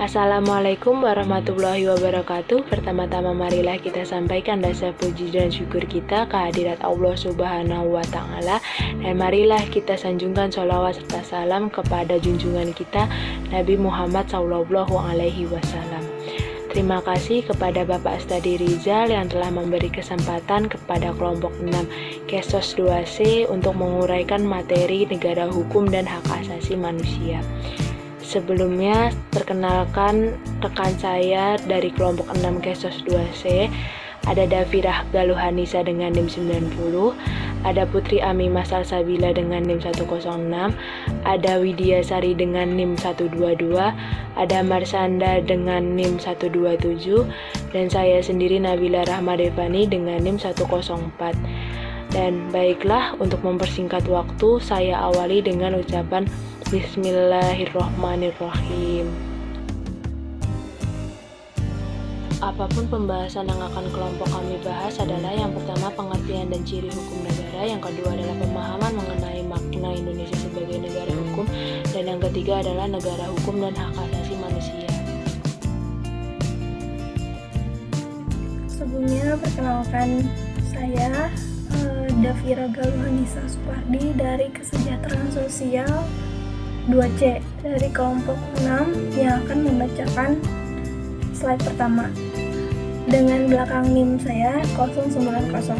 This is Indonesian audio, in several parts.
Assalamualaikum warahmatullahi wabarakatuh. Pertama-tama marilah kita sampaikan rasa puji dan syukur kita kehadirat Allah Subhanahu wa Ta'ala, dan marilah kita sanjungkan sholawat serta salam kepada junjungan kita Nabi Muhammad Sallallahu Alaihi Wasallam. Terima kasih kepada Bapak Astadi Rizal yang telah memberi kesempatan kepada kelompok 6 Kesos 2C untuk menguraikan materi negara hukum dan hak asasi manusia. Sebelumnya, perkenalkan rekan saya dari kelompok 6 Kesos 2C, ada Dafirah Galuhanisa dengan NIM 90, ada Putri Amimah Salsabila dengan NIM 106, ada Widya Sari dengan NIM 122, ada Marsanda dengan NIM 127, dan saya sendiri Nabila Rahmadevani dengan NIM 104. Dan baiklah, untuk mempersingkat waktu, saya awali dengan ucapan Bismillahirrohmanirrohim. Apapun pembahasan yang akan kelompok kami bahas adalah yang pertama pengertian dan ciri hukum negara, yang kedua adalah pemahaman mengenai makna Indonesia sebagai negara hukum, dan yang ketiga adalah negara hukum dan hak asasi manusia. Sebelumnya perkenalkan saya Dafira Galuhanisa Supardi dari Kesejahteraan Sosial 2C dari kelompok 6 yang akan membacakan slide pertama dengan belakang NIM saya 090.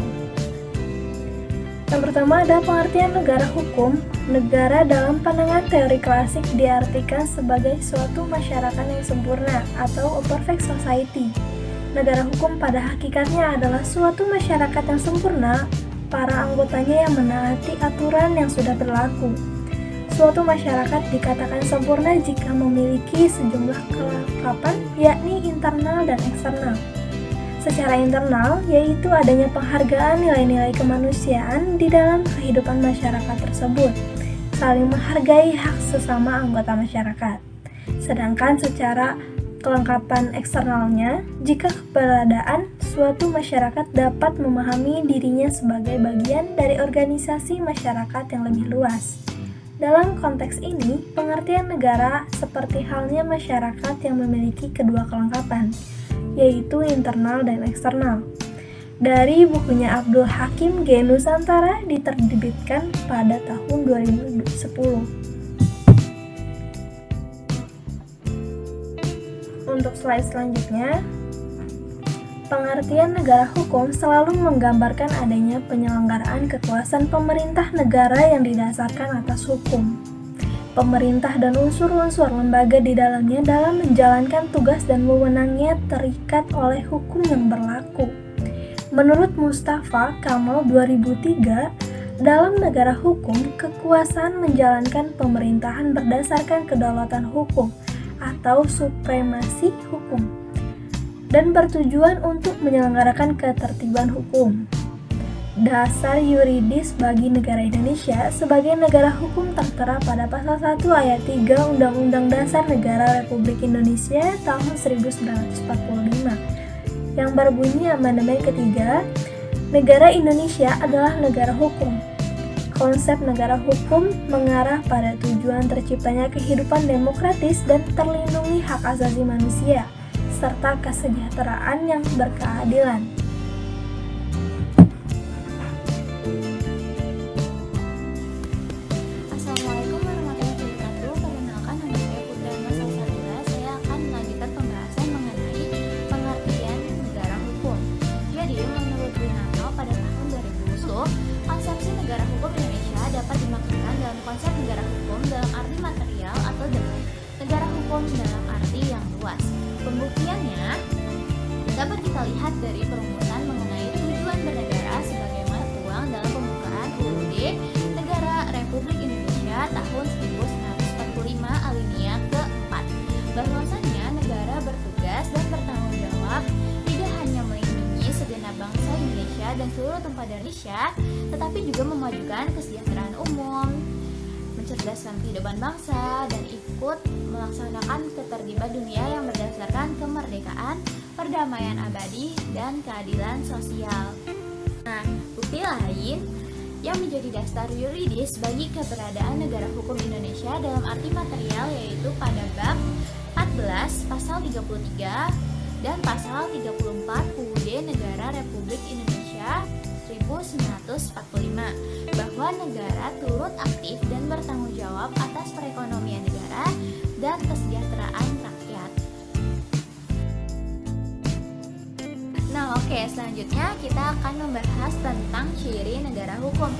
Yang pertama ada pengertian negara hukum. Negara dalam pandangan teori klasik diartikan sebagai suatu masyarakat yang sempurna atau a perfect society. Negara hukum pada hakikatnya adalah suatu masyarakat yang sempurna, para anggotanya yang menaati aturan yang sudah berlaku. Suatu masyarakat dikatakan sempurna jika memiliki sejumlah kelengkapan, yakni internal dan eksternal. Secara internal, yaitu adanya penghargaan nilai-nilai kemanusiaan di dalam kehidupan masyarakat tersebut, saling menghargai hak sesama anggota masyarakat. Sedangkan secara kelengkapan eksternalnya, jika keberadaan suatu masyarakat dapat memahami dirinya sebagai bagian dari organisasi masyarakat yang lebih luas. Dalam konteks ini, pengertian negara seperti halnya masyarakat yang memiliki kedua kelengkapan, yaitu internal dan eksternal. Dari bukunya Abdul Hakim G. Nusantara diterbitkan pada tahun 2010. Untuk slide selanjutnya, pengertian negara hukum selalu menggambarkan adanya penyelenggaraan kekuasaan pemerintah negara yang didasarkan atas hukum. Pemerintah dan unsur-unsur lembaga di dalamnya dalam menjalankan tugas dan wewenangnya terikat oleh hukum yang berlaku. Menurut Mustafa Kamal 2003, dalam negara hukum, kekuasaan menjalankan pemerintahan berdasarkan kedaulatan hukum atau supremasi hukum, dan bertujuan untuk menyelenggarakan ketertiban hukum. Dasar yuridis bagi negara Indonesia sebagai negara hukum tertera pada pasal 1 ayat 3 Undang-Undang Dasar Negara Republik Indonesia tahun 1945 yang berbunyi amandemen ketiga, negara Indonesia adalah negara hukum. Konsep negara hukum mengarah pada tujuan terciptanya kehidupan demokratis dan terlindungi hak asasi manusia serta kesejahteraan yang berkeadilan. Assalamualaikum warahmatullahi wabarakatuh. Perkenalkan, nama saya Putri Amimah Salsabila. Saya akan melanjutkan pembahasan mengenai pengertian negara hukum. Jadi, menurut Winano pada tahun 2010, konsepsi negara hukum Indonesia dapat dimaksudkan dalam konsep negara hukum dalam arti material atau negara hukum dalam arti yang luas. Pembuktiannya dapat kita lihat dari perumusan mengenai tujuan bernegara sebagaimana tertuang dalam pembukaan UUD Negara Republik Indonesia tahun 1945 alinea ke-4, bahwasanya negara bertugas dan bertanggung jawab tidak hanya melindungi segenap bangsa Indonesia dan seluruh tumpah darah Indonesia, tetapi juga memajukan kesejahteraan umum, mencerdaskan kehidupan bangsa, dan ikut melaksanakan ketertiban dunia yang berdasarkan kemerdekaan, perdamaian abadi, dan keadilan sosial. Nah, bukti lain yang menjadi dasar yuridis bagi keberadaan negara hukum Indonesia dalam arti material yaitu pada bab 14 Pasal 33, dan Pasal 34 UUD Negara Republik Indonesia 1945 bahwa negara turut aktif dan bertanggung jawab atas perekonomian negara dan kesejahteraan rakyat. Nah, selanjutnya kita akan membahas tentang ciri negara hukum.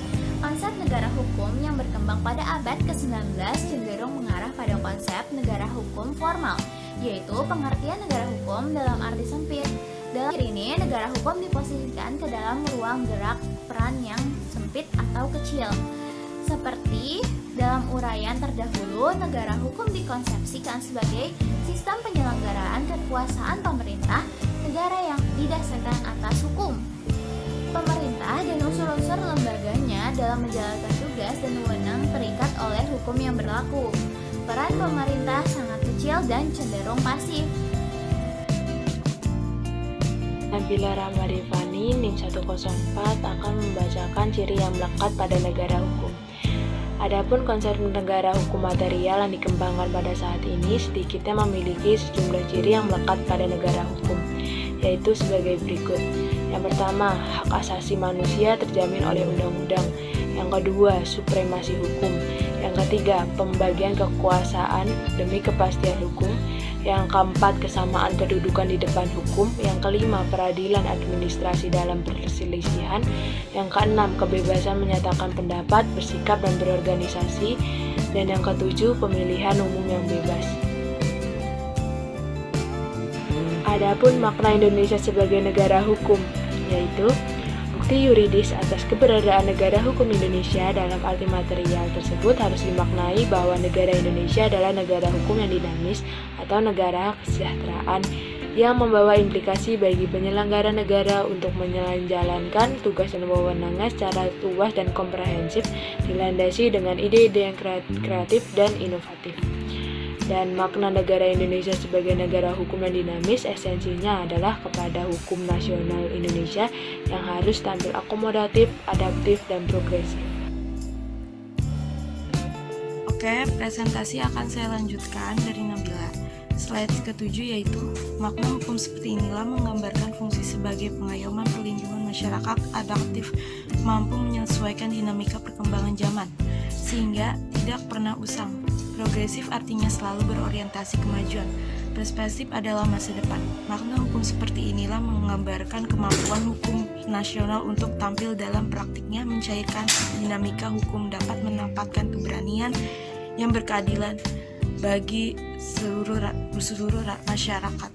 Konsep negara hukum yang berkembang pada abad ke-19 cenderung mengarah pada konsep negara hukum formal, yaitu pengertian negara hukum dalam arti sempit. Dalam ini, negara hukum diposisikan ke dalam ruang gerak peran yang sempit atau kecil. Seperti dalam uraian terdahulu, negara hukum dikonsepsikan sebagai sistem penyelenggaraan kekuasaan pemerintah negara yang didasarkan atas hukum. Pemerintah dan unsur-unsur lembaganya dalam menjalankan tugas dan wewenang terikat oleh hukum yang berlaku. Peran pemerintah sangat kecil dan cenderung pasif. Nabila Ramarifani, NIM 104 akan membacakan ciri yang melekat pada negara hukum. Adapun konsep negara hukum material yang dikembangkan pada saat ini sedikitnya memiliki sejumlah ciri yang melekat pada negara hukum, yaitu sebagai berikut. Yang pertama, hak asasi manusia terjamin oleh undang-undang. Yang kedua, supremasi hukum. Yang ketiga, pembagian kekuasaan demi kepastian hukum. Yang keempat, kesamaan kedudukan di depan hukum. Yang kelima, peradilan administrasi dalam perselisihan. Yang keenam, kebebasan menyatakan pendapat, bersikap, dan berorganisasi. Dan yang ketujuh, pemilihan umum yang bebas. Adapun makna Indonesia sebagai negara hukum, yaitu bukti yuridis atas keberadaan negara hukum Indonesia. Dalam arti material tersebut harus dimaknai bahwa negara Indonesia adalah negara hukum yang dinamis atau negara kesejahteraan yang membawa implikasi bagi penyelenggara negara untuk menjalankan tugas dan wewenangnya secara luas dan komprehensif, dilandasi dengan ide-ide yang kreatif dan inovatif. Dan makna negara Indonesia sebagai negara hukum yang dinamis esensinya adalah kepada hukum nasional Indonesia yang harus tampil akomodatif, adaptif, dan progresif. Oke, presentasi akan saya lanjutkan dari Nabila. Slide ketujuh yaitu makna hukum seperti inilah menggambarkan fungsi sebagai pengayoman perlindungan masyarakat adaptif, mampu menyesuaikan dinamika perkembangan zaman, sehingga tidak pernah usang. Progresif artinya selalu berorientasi kemajuan. Perspektif adalah masa depan. Makna hukum seperti inilah menggambarkan kemampuan hukum nasional untuk tampil dalam praktiknya, mencairkan dinamika hukum, dapat menempatkan keberanian yang berkeadilan bagi seluruh masyarakat.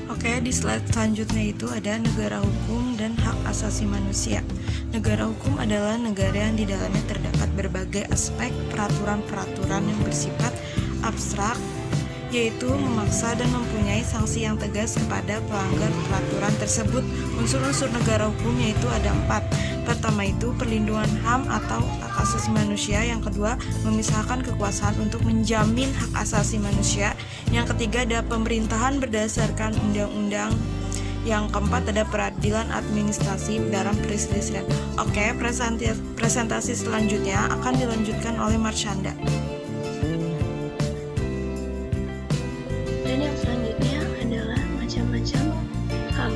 Oke, di slide selanjutnya itu ada negara hukum dan hak asasi manusia. Negara hukum adalah negara yang di dalamnya terdapat berbagai aspek peraturan-peraturan yang bersifat abstrak, yaitu memaksa dan mempunyai sanksi yang tegas kepada pelanggar peraturan tersebut. Unsur-unsur negara hukum yaitu ada 4. Pertama itu perlindungan HAM atau hak asasi manusia. Yang kedua, memisahkan kekuasaan untuk menjamin hak asasi manusia. Yang ketiga, ada pemerintahan berdasarkan undang-undang. Yang keempat, ada peradilan administrasi dalam perselisihan. Oke, presentasi selanjutnya akan dilanjutkan oleh Marshanda. Dan yang selanjutnya adalah macam-macam HAM.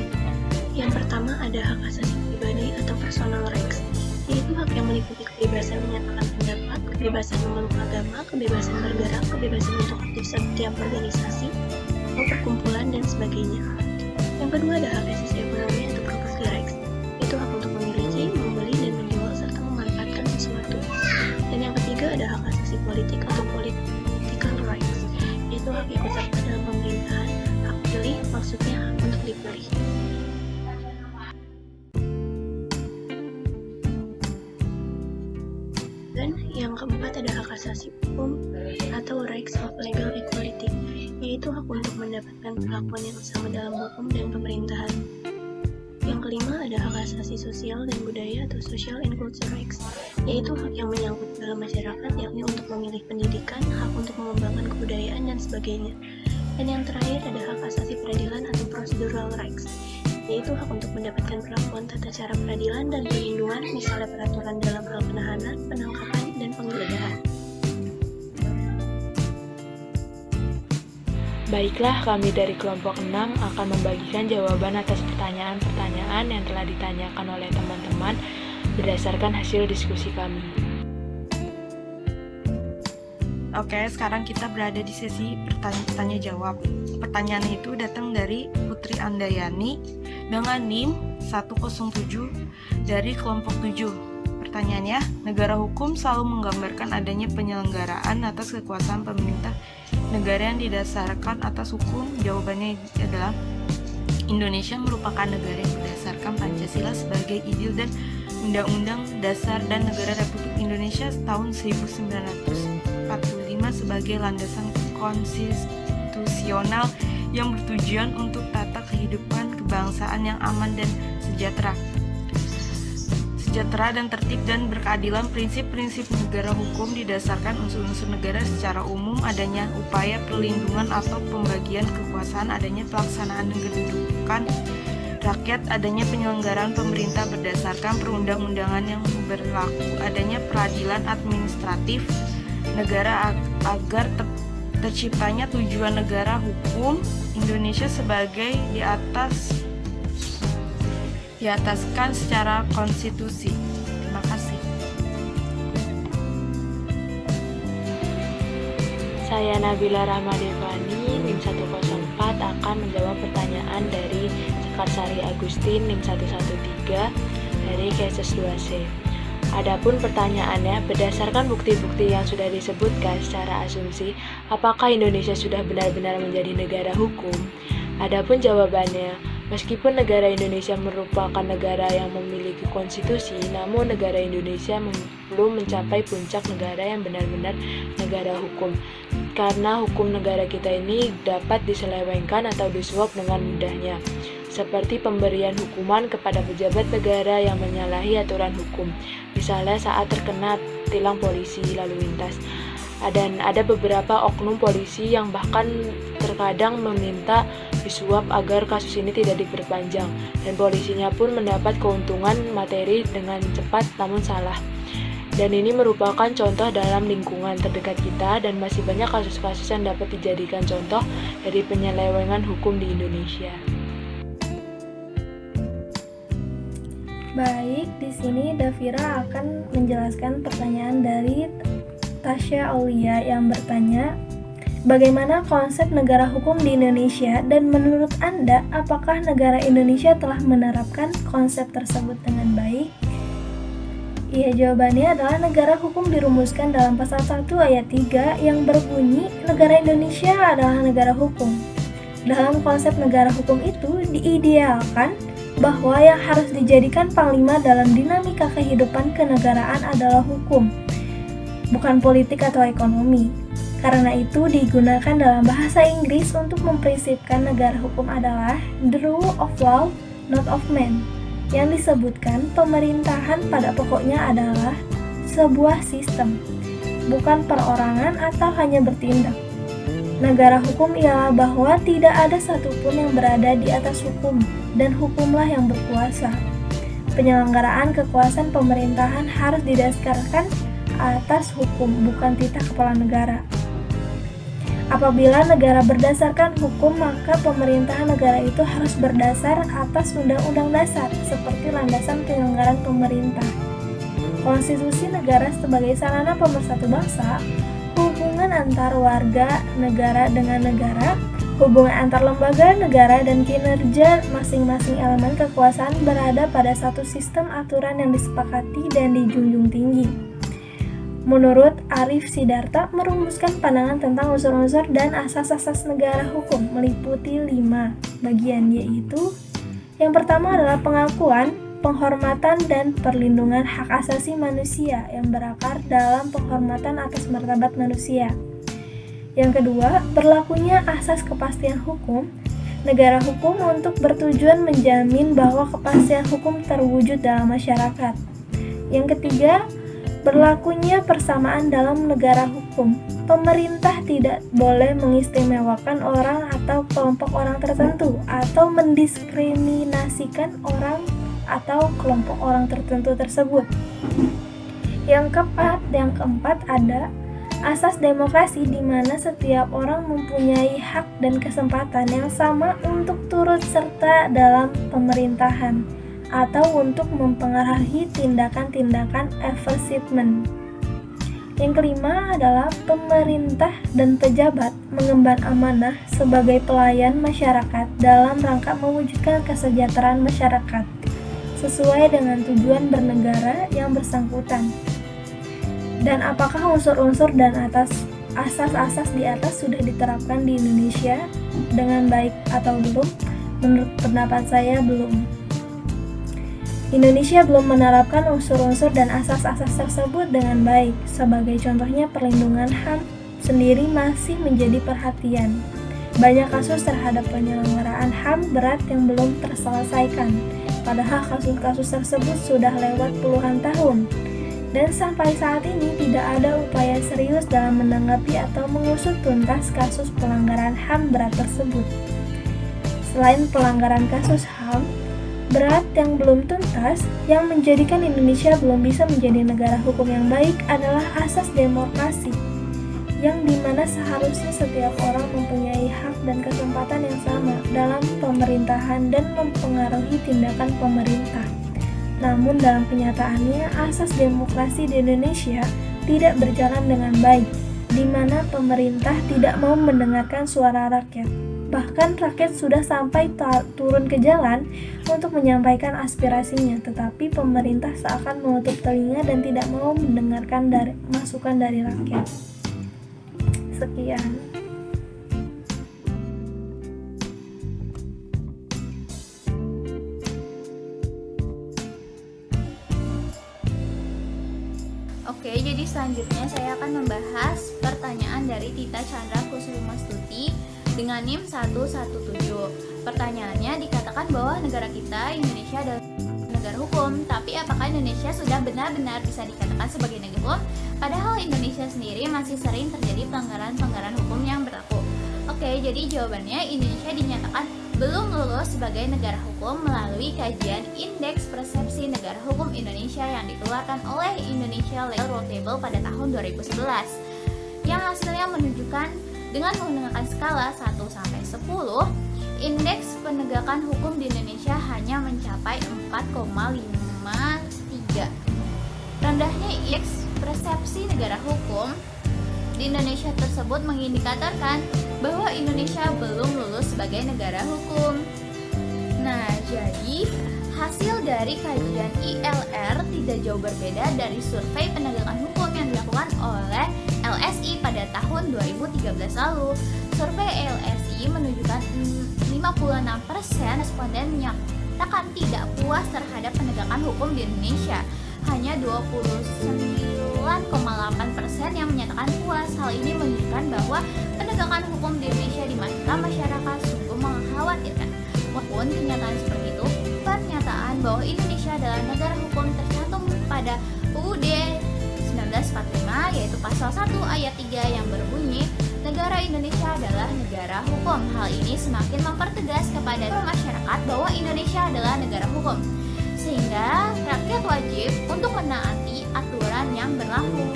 Yang pertama ada hak asasi pribadi atau personal rights, yaitu hak yang meliputi kebebasan menyatakan pendapat, kebebasan memeluk agama, kebebasan bergerak, kebebasan untuk aktif setiap organisasi atau perkumpulan dan sebagainya. Yang kedua ada hak asasi ekonomi atau property rights, yaitu hak untuk memiliki, membeli, dan menjual serta memanfaatkan sesuatu. Dan yang ketiga ada hak asasi politik atau political rights, yaitu hak ikut serta dalam pemerintahan, hak pilih, maksudnya hak untuk dipilih. Dan yang keempat ada hak asasi hukum atau rights of legal equality, yaitu hak untuk mendapatkan perlakuan yang sama dalam hukum dan pemerintahan. Yang kelima ada hak asasi sosial dan budaya atau social and culture rights, yaitu hak yang menyangkut dalam masyarakat, yakni untuk memilih pendidikan, hak untuk mengembangkan kebudayaan dan sebagainya. Dan yang terakhir ada hak asasi peradilan atau procedural rights, yaitu hak untuk mendapatkan perlakuan tata cara peradilan dan perlindungan, misalnya peraturan dalam hal penahanan, penangkapan, dan penggeledahan. Baiklah, kami dari kelompok 6 akan membagikan jawaban atas pertanyaan-pertanyaan yang telah ditanyakan oleh teman-teman berdasarkan hasil diskusi kami. Oke, sekarang kita berada di sesi tanya jawab. Pertanyaan itu datang dari Putri Andayani dengan NIM 107 dari kelompok 7. Pertanyaannya, negara hukum selalu menggambarkan adanya penyelenggaraan atas kekuasaan pemerintah negara yang didasarkan atas hukum. Jawabannya adalah Indonesia merupakan negara yang berdasarkan Pancasila sebagai ideal dan Undang-Undang Dasar dan Negara Republik Indonesia tahun 1945 sebagai landasan konstitusional yang bertujuan untuk tata kehidupan kebangsaan yang aman dan sejahtera dan tertib dan berkeadilan. Prinsip-prinsip negara hukum didasarkan unsur-unsur negara secara umum, adanya upaya perlindungan atau pembagian kekuasaan, adanya pelaksanaan dan kedudukan rakyat, adanya penyelenggaraan pemerintah berdasarkan perundang-undangan yang berlaku, adanya peradilan administratif negara agar terciptanya tujuan negara hukum Indonesia sebagai diataskan secara konstitusi. Terima kasih. Saya Nabila Rahmadevani, NIM 104 akan menjawab pertanyaan dari Sekarsari Agustin, NIM 113 dari Keses 2C. Adapun pertanyaannya, berdasarkan bukti-bukti yang sudah disebutkan secara asumsi, apakah Indonesia sudah benar-benar menjadi negara hukum? Adapun jawabannya, meskipun negara Indonesia merupakan negara yang memiliki konstitusi, namun negara Indonesia belum mencapai puncak negara yang benar-benar negara hukum. Karena hukum negara kita ini dapat diselewengkan atau disuap dengan mudahnya, seperti pemberian hukuman kepada pejabat negara yang menyalahi aturan hukum, misalnya saat terkena tilang polisi lalu lintas. Dan ada beberapa oknum polisi yang bahkan terkadang meminta disuap agar kasus ini tidak diperpanjang, dan polisinya pun mendapat keuntungan materi dengan cepat namun salah. Dan ini merupakan contoh dalam lingkungan terdekat kita, dan masih banyak kasus-kasus yang dapat dijadikan contoh dari penyelewengan hukum di Indonesia. Baik, di sini Davira akan menjelaskan pertanyaan dari Tasya Aulia yang bertanya, bagaimana konsep negara hukum di Indonesia, dan menurut Anda, apakah negara Indonesia telah menerapkan konsep tersebut dengan baik? Iya, jawabannya adalah negara hukum dirumuskan dalam pasal 1 ayat 3 yang berbunyi, negara Indonesia adalah negara hukum. Dalam konsep negara hukum itu diidealkan bahwa yang harus dijadikan panglima dalam dinamika kehidupan kenegaraan adalah hukum, bukan politik atau ekonomi. Karena itu digunakan dalam bahasa Inggris untuk memprinsipkan negara hukum adalah the rule of law, not of man. Yang disebutkan pemerintahan pada pokoknya adalah sebuah sistem, bukan perorangan atau hanya bertindak. Negara hukum ialah bahwa tidak ada satupun yang berada di atas hukum, dan hukumlah yang berkuasa. Penyelenggaraan kekuasaan pemerintahan harus didasarkan atas hukum, bukan titah kepala negara. Apabila negara berdasarkan hukum, maka pemerintahan negara itu harus berdasar atas undang-undang dasar seperti landasan penyelenggaraan pemerintah. Konstitusi negara sebagai sarana pemersatu bangsa, hubungan antar warga negara dengan negara, hubungan antar lembaga negara, dan kinerja masing-masing elemen kekuasaan berada pada satu sistem aturan yang disepakati dan dijunjung tinggi. Menurut Arif Sidarta, merumuskan pandangan tentang unsur-unsur dan asas-asas negara hukum meliputi 5 bagian, yaitu yang pertama adalah pengakuan, penghormatan, dan perlindungan hak asasi manusia yang berakar dalam penghormatan atas martabat manusia. Yang kedua, berlakunya asas kepastian hukum. Negara hukum untuk bertujuan menjamin bahwa kepastian hukum terwujud dalam masyarakat. Yang ketiga, berlakunya persamaan dalam negara hukum. Pemerintah tidak boleh mengistimewakan orang atau kelompok orang tertentu atau mendiskriminasikan orang atau kelompok orang tertentu tersebut. Yang keempat ada Asas demokrasi di mana setiap orang mempunyai hak dan kesempatan yang sama untuk turut serta dalam pemerintahan atau untuk mempengaruhi tindakan-tindakan achievement. Yang kelima adalah pemerintah dan pejabat mengemban amanah sebagai pelayan masyarakat dalam rangka mewujudkan kesejahteraan masyarakat sesuai dengan tujuan bernegara yang bersangkutan. Dan apakah unsur-unsur dan asas-asas di atas sudah diterapkan di Indonesia dengan baik atau belum? Menurut pendapat saya belum. Indonesia belum menerapkan unsur-unsur dan asas-asas tersebut dengan baik. Sebagai contohnya, perlindungan HAM sendiri masih menjadi perhatian. Banyak kasus terhadap penyelenggaraan HAM berat yang belum terselesaikan, padahal kasus-kasus tersebut sudah lewat puluhan tahun. Dan sampai saat ini tidak ada upaya serius dalam menanggapi atau mengusut tuntas kasus pelanggaran HAM berat tersebut. Selain pelanggaran kasus HAM berat yang belum tuntas, yang menjadikan Indonesia belum bisa menjadi negara hukum yang baik adalah asas demokrasi, yang dimana seharusnya setiap orang mempunyai hak dan kesempatan yang sama dalam pemerintahan dan mempengaruhi tindakan pemerintah. Namun dalam kenyataannya, asas demokrasi di Indonesia tidak berjalan dengan baik, di mana pemerintah tidak mau mendengarkan suara rakyat. Bahkan rakyat sudah sampai turun ke jalan untuk menyampaikan aspirasinya, tetapi pemerintah seakan menutup telinga dan tidak mau mendengarkan masukan dari rakyat. Sekian. Oke, jadi selanjutnya saya akan membahas pertanyaan dari Tita Chandra Kusuma-Stuti dengan NIM 117. Pertanyaannya dikatakan bahwa negara kita, Indonesia, adalah negara hukum, tapi apakah Indonesia sudah benar-benar bisa dikatakan sebagai negara hukum? Padahal Indonesia sendiri masih sering terjadi pelanggaran-pelanggaran hukum yang berlaku. Oke, jadi jawabannya Indonesia dinyatakan belum lulus sebagai negara hukum melalui kajian Indeks Persepsi Negara Hukum Indonesia yang dikeluarkan oleh Indonesia Legal Roundtable pada tahun 2011, yang hasilnya menunjukkan dengan menggunakan skala 1-10, indeks penegakan hukum di Indonesia hanya mencapai 4,53. Rendahnya indeks persepsi negara hukum di Indonesia tersebut mengindikatorkan bahwa Indonesia belum lulus sebagai negara hukum. Nah, jadi hasil dari kajian ILR tidak jauh berbeda dari survei penegakan hukum yang dilakukan oleh LSI pada tahun 2013 lalu. Survei LSI menunjukkan 56% responden menyatakan tidak puas terhadap penegakan hukum di Indonesia. Hanya 29,8% yang menyatakan puas. Hal ini menunjukkan bahwa penegakan hukum di Indonesia di mata masyarakat sungguh mengkhawatirkan. Walaupun kenyataan seperti itu, pernyataan bahwa Indonesia adalah negara hukum tercantum pada UUD 1945, yaitu pasal 1 ayat 3 yang berbunyi, negara Indonesia adalah negara hukum. Hal ini semakin mempertegas kepada masyarakat bahwa Indonesia adalah negara hukum, sehingga rakyat wajib untuk menaati aturan yang berlaku.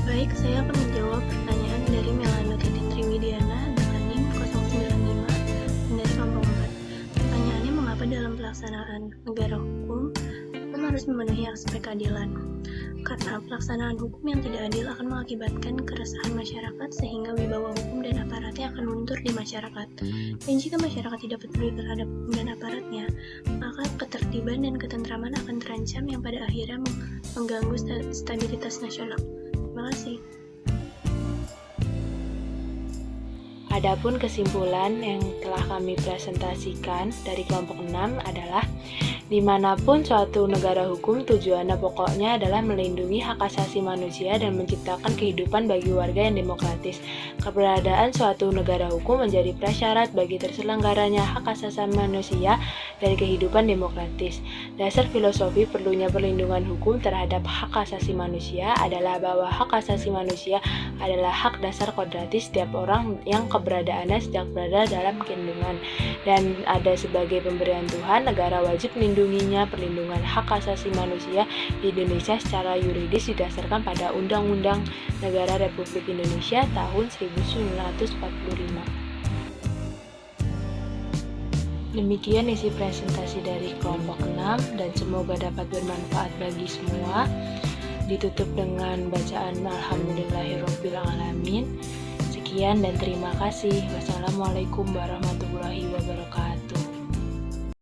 Baik, saya akan menjawab pertanyaan dari Melana Titin Triwidiana dengan NIM 095 dari kelompok 4. Pertanyaannya, mengapa dalam pelaksanaan negara hukum harus memenuhi aspek keadilan? Karena pelaksanaan hukum yang tidak adil akan mengakibatkan keresahan masyarakat sehingga wibawa hukum dan aparatnya akan luntur di masyarakat. Dan jika masyarakat tidak peduli terhadap hukum dan aparatnya, maka ketertiban dan ketentraman akan terancam yang pada akhirnya mengganggu stabilitas nasional. Terima kasih. Adapun kesimpulan yang telah kami presentasikan dari kelompok 6 adalah dimanapun suatu negara hukum tujuannya pokoknya adalah melindungi hak asasi manusia dan menciptakan kehidupan bagi warga yang demokratis. Keberadaan suatu negara hukum menjadi prasyarat bagi terselenggaranya hak asasi manusia dan kehidupan demokratis. Dasar filosofi perlunya perlindungan hukum terhadap hak asasi manusia adalah bahwa hak asasi manusia adalah hak dasar kodrati setiap orang yang keberadaannya sedang berada dalam kendungan, dan ada sebagai pemberian Tuhan, negara wajib melindunginya. Perlindungan hak asasi manusia di Indonesia secara yuridis didasarkan pada Undang-Undang Negara Republik Indonesia tahun 1945. Demikian isi presentasi dari kelompok 6 dan semoga dapat bermanfaat bagi semua. Ditutup dengan bacaan Alhamdulillahirobbilalamin. Sekian dan terima kasih. Wassalamualaikum warahmatullahi wabarakatuh.